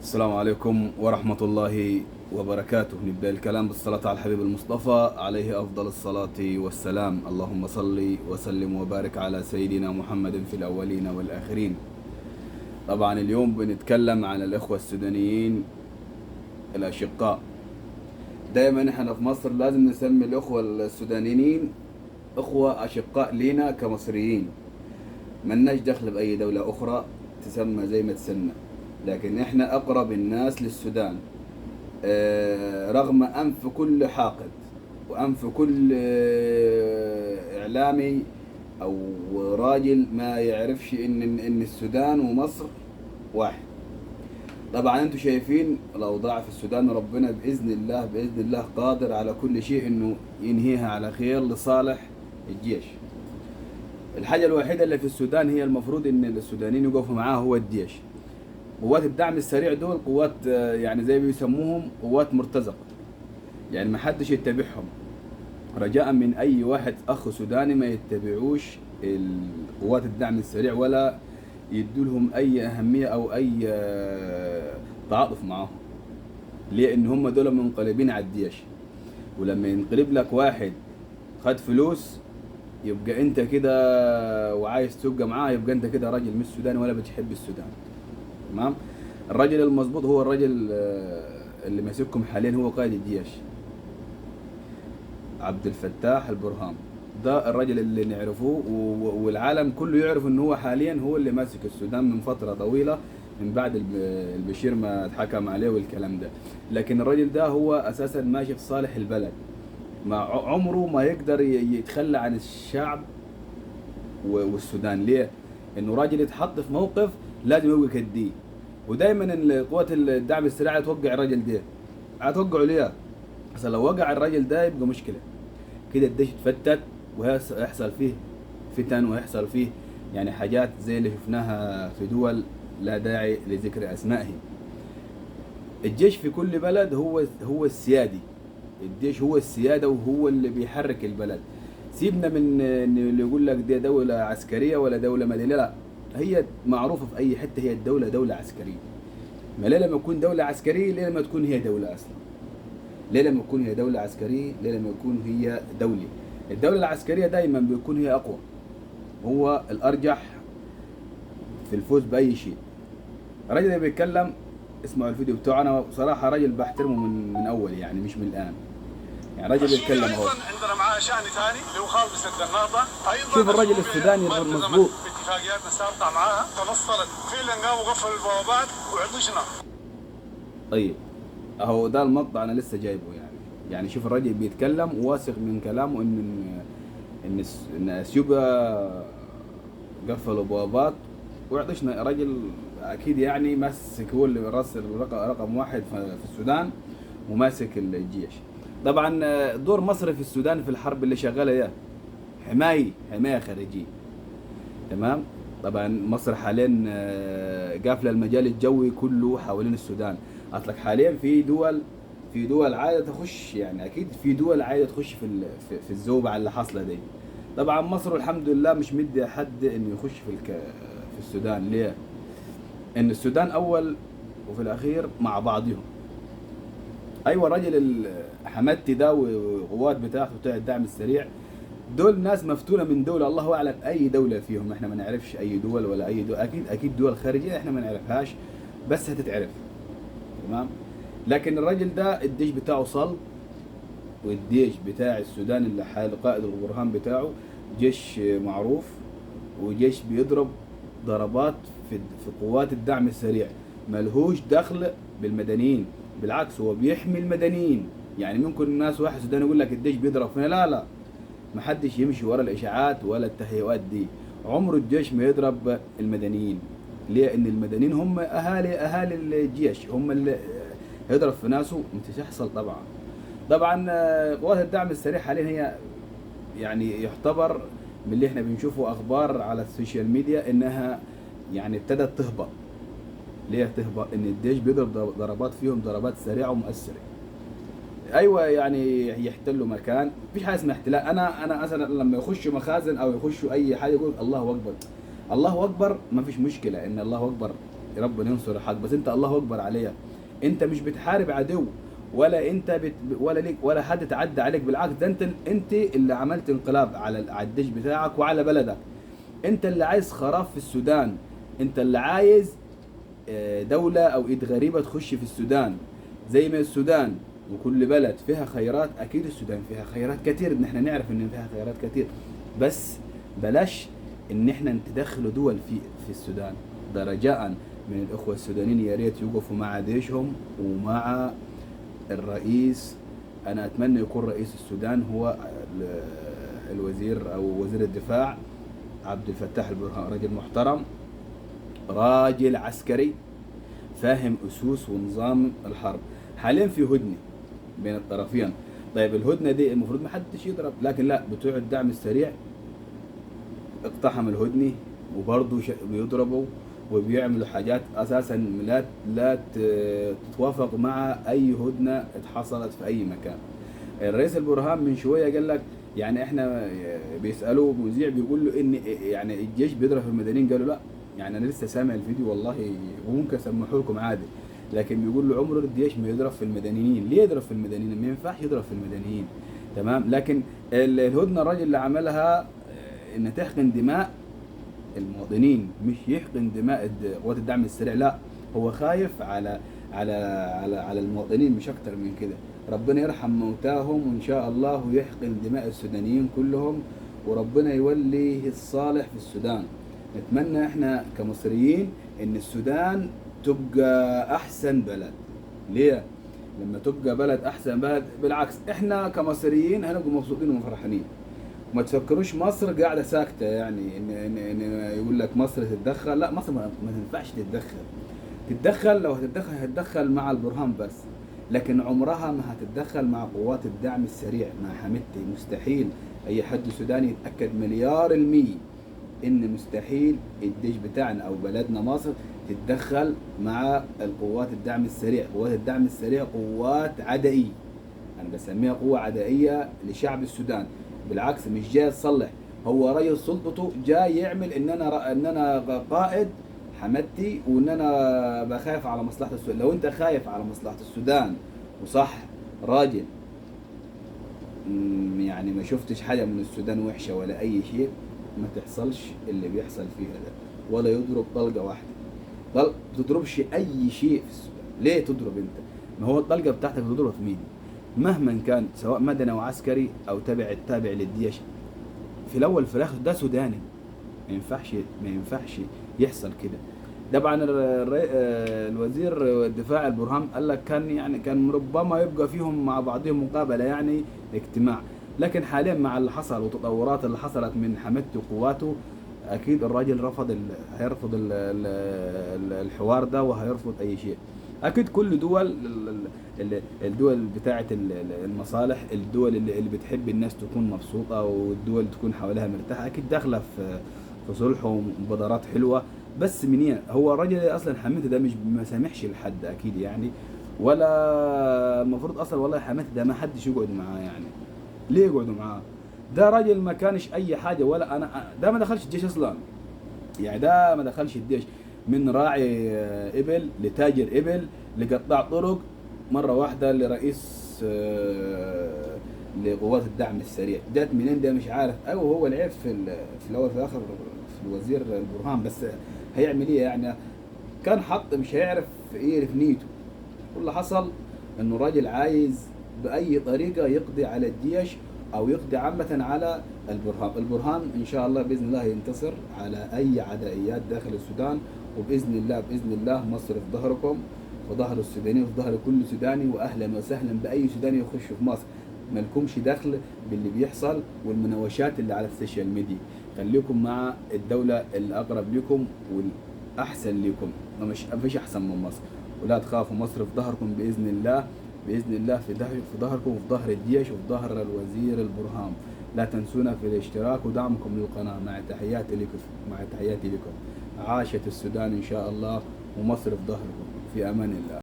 السلام عليكم ورحمة الله وبركاته. نبدأ الكلام بالصلاة على الحبيب المصطفى عليه أفضل الصلاة والسلام. اللهم صل وسلم وبارك على سيدنا محمد في الأولين والآخرين. طبعا اليوم بنتكلم عن الإخوة السودانيين الأشقاء. دائما احنا في مصر لازم نسمي الإخوة السودانيين إخوة أشقاء لينا كمصريين، ملناش دخل بأي دولة أخرى تسمى زي ما تسمى، لكن احنا أقرب الناس للسودان. رغم أنف كل حاقد وأنف كل إعلامي أو راجل ما يعرفش إن السودان ومصر واحد. طبعا انتم شايفين الأوضاع في السودان، ربنا بإذن الله قادر على كل شيء إنه ينهيها على خير لصالح الجيش. الحاجة الوحيدة اللي في السودان هي المفروض إن السودانيين يقفوا معاه هو الجيش. قوات الدعم السريع دول قوات يعني زي ما بيسموهم قوات مرتزقة، يعني ما حدش يتبعهم. رجاء من أي واحد أخ سوداني ما يتبعوش قوات الدعم السريع ولا يدولهم أي أهمية أو أي تعاطف معاهم. ليه؟ إن هم دول منقلبين على الجيش، ولما ينقلب لك واحد خد فلوس يبقى انت كده وعايز تبقى معاه، يبقى انت كده راجل مش سوداني ولا بتحب السودان. تمام. الراجل المظبوط هو الراجل اللي ماسككم حاليا، هو قائد الجيش عبد الفتاح البرهان. ده الراجل اللي نعرفه والعالم كله يعرف ان هو حاليا هو اللي ماسك السودان من فترة طويلة من بعد البشير ما اتحكم عليه والكلام ده. لكن الراجل ده هو اساسا ماشي في صالح البلد، ما عمره ما يقدر يتخلى عن الشعب والسودان. ليه؟ انه راجل يتحط في موقف لازم يوقع كديه، ودايما قوات الدعم السريع توقع الراجل ده، هتوقعوا ليه؟ اصل لو وقع الراجل ده يبقى مشكله كده، الدش يتفتت ويحصل فيه فتن ويحصل فيه يعني حاجات زي اللي شفناها في دول لا داعي لذكر اسمائهم. الجيش في كل بلد هو السيادي، الجيش هو السياده وهو اللي بيحرك البلد. سيبنا من اللي يقول لك دي دوله عسكريه ولا دوله مدنيه، لا، هي معروفه في اي حته هي الدوله دوله عسكريه. ما ليه لما تكون دوله عسكريه، ليه لما تكون هي دوله اصلا؟ ليه لما تكون هي دوله عسكريه، ليه لما يكون هي دوله؟ الدوله العسكريه دايما بيكون هي اقوى، هو الارجح في الفوز باي شيء. الراجل اللي بيتكلم اسمعوا الفيديو بتاعه، انا بصراحه راجل بحترمه من اول، يعني مش من الان. يعني راجل بيتكلم اهو. عندنا معاه شأن ثاني اللي هو خالد سد النهضة. شوف الراجل السوداني مظبوط. اتفاقياتنا السابقة معاها تنصلت فعلا، قاموا قفلوا البوابات وعطشنا. طيب اهو ده المقطع انا لسه جايبه. يعني شوف الراجل بيتكلم واثق من كلامه ان اثيوبيا قفلوا بوابات وعطشنا. راجل اكيد يعني ماسك، هو اللي راسل رقم واحد في السودان وماسك الجيش. طبعا دور مصر في السودان في الحرب اللي شغاله ده حمايه خارجيه. تمام. طبعا مصر حاليا قافله المجال الجوي كله حوالين السودان. اصلك حاليا في دول عايزه تخش، يعني اكيد في دول عايزه تخش في الزوبعه اللي حاصله دي. طبعا مصر الحمد لله مش مدي حد انه يخش في السودان. ليه؟ ان السودان اول وفي الاخير مع بعضهم. ايوه الراجل حمدتي ده وقوات بتاعته بتاع الدعم السريع دول ناس مفتونه من دوله، الله اعلم اي دوله فيهم، احنا ما نعرفش اي دول ولا اي دول، اكيد دول خارجيه احنا ما نعرفهاش بس هتتعرف. تمام. لكن الراجل ده الجيش بتاعه صلب، والجيش بتاع السودان اللي حال قائد البرهان بتاعه جيش معروف، وجيش بيضرب ضربات في قوات الدعم السريع، ملهوش دخل بالمدنيين، بالعكس هو بيحمي المدنيين. يعني ممكن الناس واحد سوداني يقول لك الجيش بيضرب فينا، لا، محدش يمشي ورا الاشاعات ولا التهيؤات دي. عمر الجيش ما يضرب المدنيين. ليه؟ ان المدنيين هم اهالي الجيش، هم اللي يضرب في ناسه مش تحصل. طبعا قوات الدعم السريع حاليا هي يعني يعتبر من اللي احنا بنشوفه اخبار على السوشيال ميديا انها يعني ابتدت تهبط. ليه تهبط؟ ان الجيش بيضرب ضربات فيهم ضربات سريعه ومؤثره. ايوه يعني يحتلوا مكان، مفيش حاجه اسمها احتلال. انا مثلا لما يخشوا مخازن او يخشوا اي حاجه يقول الله اكبر، الله اكبر، ما فيش مشكله ان الله اكبر ربنا ينصر الحق، بس انت الله اكبر عليك، انت مش بتحارب عدو، ولا انت ولا ليك ولا حد تعدى عليك، بالعكس ده انت اللي عملت انقلاب على الجيش بتاعك وعلى بلدك. انت اللي عايز خراب في السودان، انت اللي عايز دولة او ايد غريبة تخش في السودان. زي ما السودان وكل بلد فيها خيرات، اكيد السودان فيها خيرات كتير، ان احنا نعرف ان فيها خيرات كتير، بس بلاش ان احنا ندخلوا دول في السودان. ده رجاء من الاخوة السودانيين، يا ريت يوقفوا مع جيشهم ومع الرئيس. انا اتمنى يكون رئيس السودان هو الوزير او وزير الدفاع عبد الفتاح البرهان، راجل محترم، راجل عسكري فاهم اسوس ونظام الحرب. حاليا في هدنه بين الطرفين. طيب الهدنه دي المفروض ما حدش يضرب، لكن لا، بتوع الدعم السريع اقتحم الهدنه وبرضه بيضربوا وبيعملوا حاجات اساسا لا تتوافق مع اي هدنه اتحصلت في اي مكان. الرئيس البرهان من شويه قال لك، يعني احنا بيسالوه مذيع بيقول له ان يعني الجيش بيضرب في المدنيين، قالوا لا. يعني انا لسه سامع الفيديو والله، وممكن اسمحه لكم عادي، لكن بيقول له عمر الجيش ما يضرب في المدنيين. ليه يضرب في المدنيين؟ ما ينفعش يضرب في المدنيين، تمام. لكن الهدنه الراجل اللي عملها ان تحقن دماء المواطنين، مش يحقن دماء قوات الدعم السريع، لا، هو خايف على المواطنين مش اكتر من كده. ربنا يرحم موتاهم وان شاء الله ويحقن دماء السودانيين كلهم، وربنا يولي الصالح في السودان. نتمنى احنا كمصريين ان السودان تبقى احسن بلد. ليه؟ لما تبقى بلد احسن بلد، بالعكس احنا كمصريين هنبقى مبسوطين ومفرحانين. ما تفكروش مصر قاعده ساكته، يعني إن يقول لك مصر تتدخل، لا، مصر ما تنفعش تتدخل. لو هتتدخل مع البرهان بس، لكن عمرها ما هتتدخل مع قوات الدعم السريع، مع حميدتي. مستحيل. اي حد سوداني يتاكد 100% ان مستحيل الجيش بتاعنا او بلدنا مصر تتدخل مع القوات الدعم السريع. قوات الدعم السريع قوات عدائيه، انا بسميها قوه عدائيه لشعب السودان. بالعكس مش جاي تصلح، هو رئيس سلطته جاي يعمل ان انا قائد حمدتي، وان انا بخاف على مصلحه السودان. لو انت خايف على مصلحه السودان وصح راجل، يعني ما شفتش حاجه من السودان وحشه ولا اي شيء، ما تحصلش اللي بيحصل فيها ده، ولا يضرب طلقه واحده. ما تضربش اي شيء في السودان. ليه تضرب انت؟ ما هو الطلقه بتاعتك بتضرب في مين؟ مهما كان، سواء مدني او عسكري او تابع للجيش، في الاول في الاخر ده سوداني. ما ينفعش يحصل كده. طبعا الوزير الدفاع البرهان قال لك كان ربما يبقى فيهم مع بعضهم مقابله، يعني اجتماع. لكن حاليا مع اللي حصل والتطورات اللي حصلت من حمدته وقواته، اكيد الراجل هيرفض الحوار ده، وهيرفض اي شيء. اكيد كل الدول بتاعه المصالح، الدول اللي بتحب الناس تكون مبسوطه والدول تكون حواليها مرتاحه، اكيد داخله في صلح ومبادرات حلوه. بس منين هو الراجل اصلا حميته ده مش ما سامحش لحد اكيد يعني، ولا المفروض اصلا والله حميته ده ما حدش يقعد معاه. يعني ليه يقعدوا معاه؟ ده راجل ما كانش اي حاجه، ولا ده ما دخلش الجيش اصلا. يعني ده ما دخلش الجيش، من راعي ابل لتاجر ابل لقطاع طرق، مره واحده لرئيس لقوات الدعم السريع. جات منين ده مش عارف. ايوه هو العيب في الاول في الاخر في الوزير البرهان، بس هيعمل ايه يعني؟ كان حط مش هيعرف ايه في نيته. واللي حصل انه راجل عايز باي طريقه يقضي على الجيش او يقضي عامه على البرهان ان شاء الله باذن الله ينتصر على اي عدائيات داخل السودان، وباذن الله مصر في ظهركم، في ظهر السودانيين، وفي ظهر كل سوداني، واهلا وسهلا باي سوداني يخش في مصر. مالكمش دخل باللي بيحصل والمناوشات اللي على السوشيال ميديا. خليكم مع الدوله الاقرب لكم والاحسن لكم، مفيش احسن من مصر. ولا تخافوا، مصر في ظهركم باذن الله، في ظهركم وفي ظهر الجيش وفي ظهر الوزير البرهان. لا تنسونا في الاشتراك ودعمكم للقناة. مع تحياتي لكم. عاشت السودان إن شاء الله، ومصر في ظهركم. في أمان الله.